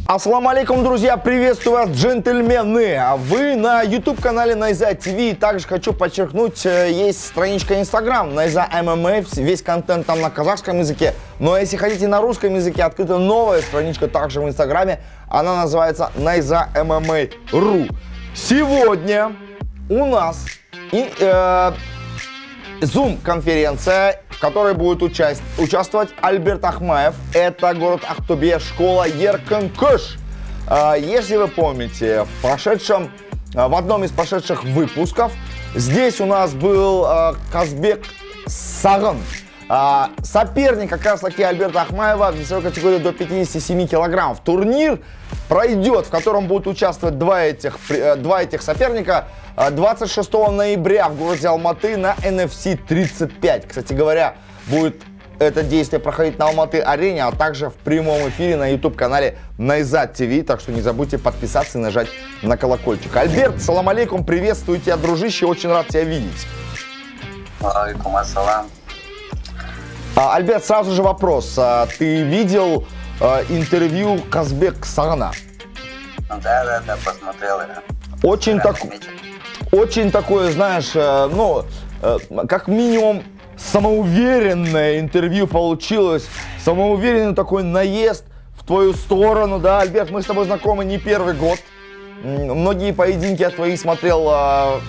Ассаламу алейкум, друзья, приветствую вас, джентльмены! Вы на YouTube-канале Найза ТВ. Также хочу подчеркнуть, есть страничка Instagram Найза ММА, весь контент там на казахском языке. Но если хотите на русском языке, открыта новая страничка также в Инстаграме. Она называется Найза ММА.ру. Сегодня у нас Zoom-конференция, в которой будет участвовать Альберт Ахмаев. Это город Актобе, школа Еркенкош. Если вы помните, в одном из прошедших выпусков здесь у нас был Казбек Сагын. Соперник как раз таки Альберта Ахмаева в весовой категории до 57 килограммов. Турнир пройдет, в котором будут участвовать два этих соперника 26 ноября в городе Алматы на NFC 35. Кстати говоря, будет это действие проходить на Алматы-арене, а также в прямом эфире на YouTube-канале Найза ТВ. Так что не забудьте подписаться и нажать на колокольчик. Альберт, салам алейкум, приветствую тебя, дружище, очень рад тебя видеть. Алейкум ассалам. Альберт, сразу же вопрос. Ты видел интервью Казбек Сагына? Да, посмотрел я. Очень такое, знаешь, как минимум самоуверенное интервью получилось. Самоуверенный такой наезд в твою сторону, да, Альберт, мы с тобой знакомы не первый год. Многие поединки я твои смотрел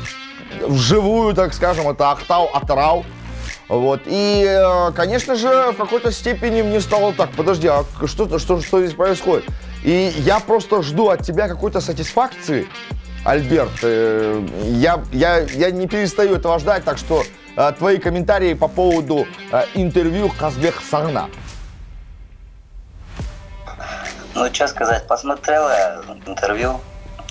вживую, так скажем, это Ахтау, Атырау. Вот, и, конечно же, в какой-то степени мне стало так, подожди, а что здесь происходит? И я просто жду от тебя какой-то сатисфакции, Альберт. Я не перестаю этого ждать, так что твои комментарии по поводу интервью Казбека Сагына. Ну, что сказать, посмотрел я интервью.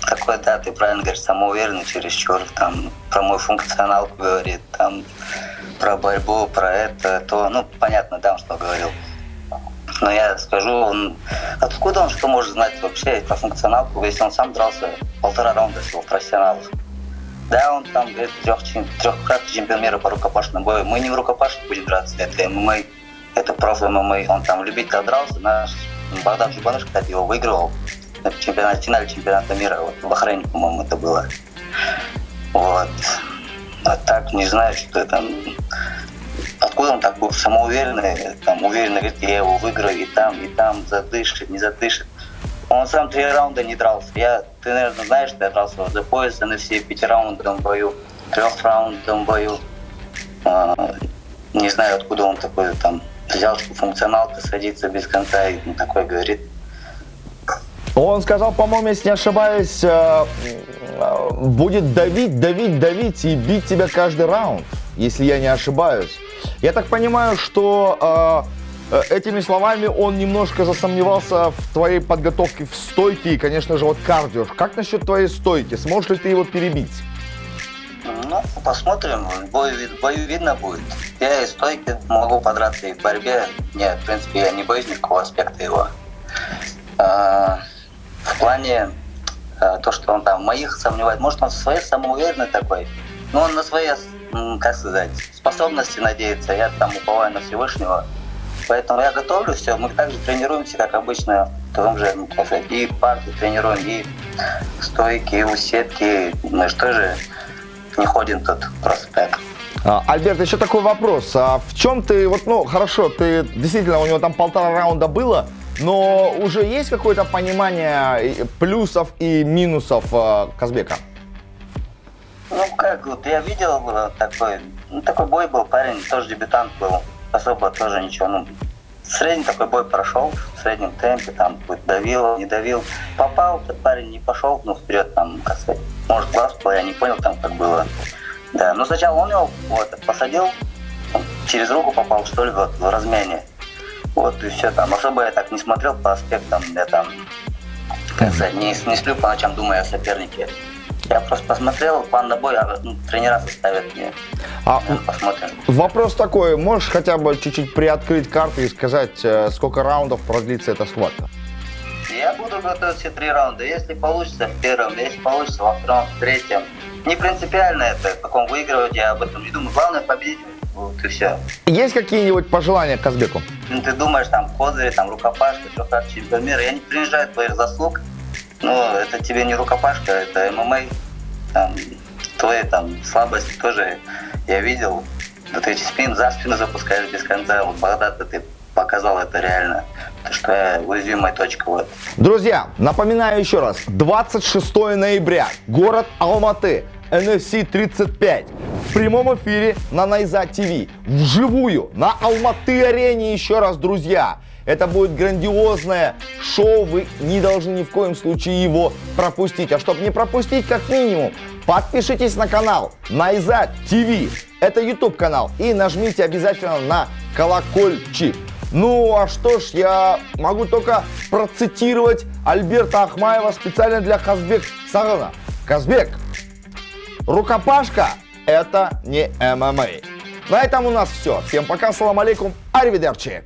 Такой, да, ты правильно говоришь, самоуверенный чересчур, там, про мой функционал говорит, там, про борьбу, про это, то, ну, понятно, да, что говорил. Но я скажу, откуда он что может знать вообще про функционалку, если он сам дрался 1,5 раунда всего в профессионалах. Да, он там, говорит, трехкратный чемпион мира по рукопашному бою. Мы не в рукопашке будем драться, это ММА, это проф-ММА. Он там любитель дрался, наш Богдан Жубаныш, кстати, его выигрывал. В финале чемпионата мира, вот, в Бахрейне, по-моему, это было. Вот. А так, не знаю, что это. Откуда он так был самоуверенный, там, уверенно говорит, я его выиграю, и там, задышит, не задышит. Он сам 3 раунда не дрался. Ты, наверное, знаешь, что я дрался за пояс на все 5-раундовом бою, 3-раундовом бою. Не знаю, откуда он такой там взял, что функционалка садится без конца, и такой говорит. Он сказал, по-моему, если не ошибаюсь, будет давить и бить тебя каждый раунд, если я не ошибаюсь. Я так понимаю, что этими словами он немножко засомневался в твоей подготовке в стойке и, конечно же, вот кардио. Как насчет твоей стойки? Сможешь ли ты его перебить? Ну, посмотрим. В бою видно будет. Я и в стойке могу подраться, и в борьбе. Нет, в принципе, я не боюсь никакого аспекта его. В плане то, что он там моих сомневает, может, он своей самоуверенный такой, но он на свои, как сказать, способности надеется. Я там уповаю на Всевышнего. Поэтому я готовлю все. Мы также тренируемся, как обычно, в том же, и парки тренируем, и стойки, и усетки. Мы же тоже не ходим тут просто так. Альберт, еще такой вопрос. А в чем ты, хорошо, ты действительно, у него там 1,5 раунда было, но уже есть какое-то понимание плюсов и минусов Казбека? Ну как, вот я видел такой бой был, парень тоже дебютант был, особо тоже ничего, средний такой бой прошел, в среднем темпе, там, давил, не давил, попал, этот парень не пошел, вперед, там, как сказать, может, глаз был, я не понял, там, как было, да, но сначала он его посадил, через руку попал, что ли, в размене. Вот и все там. Особо я так не смотрел по аспектам, я там, как сказать, не сплю по ночам, думая о сопернике. Я просто посмотрел, план на бой, тренера составят мне. Посмотрим. Вопрос такой, можешь хотя бы чуть-чуть приоткрыть карты и сказать, сколько раундов продлится эта схватка? Я буду готовить все 3 раунда. Если получится в первом, если получится во втором, в третьем. Не принципиально это, в каком выигрывать, я об этом не думаю. Главное победить будут, и все. Есть какие-нибудь пожелания к Казбеку? Ну, ты думаешь, там, козыри, там, рукопашка, что чемпион мира. Я не принижаю твоих заслуг, но это тебе не рукопашка, это ММА. Там, твои там слабости тоже я видел. Да ты спин за спину запускаешь без конца. Вот Багдад, ты показал это реально. То, что я уязвимая точка. Вот. Друзья, напоминаю еще раз. 26 ноября. Город Алматы. NFC 35. В прямом эфире на Найзат ТВ. Вживую. На Алматы-арене еще раз, друзья. Это будет грандиозное шоу. Вы не должны ни в коем случае его пропустить. А чтобы не пропустить, как минимум, подпишитесь на канал Найзат ТВ. Это YouTube канал. И нажмите обязательно на колокольчик. Ну, а что ж, я могу только процитировать Альберта Ахмаева специально для Казбек Сагана. Казбек, рукопашка – это не ММА. На этом у нас все. Всем пока, салам алейкум, аривидерчи.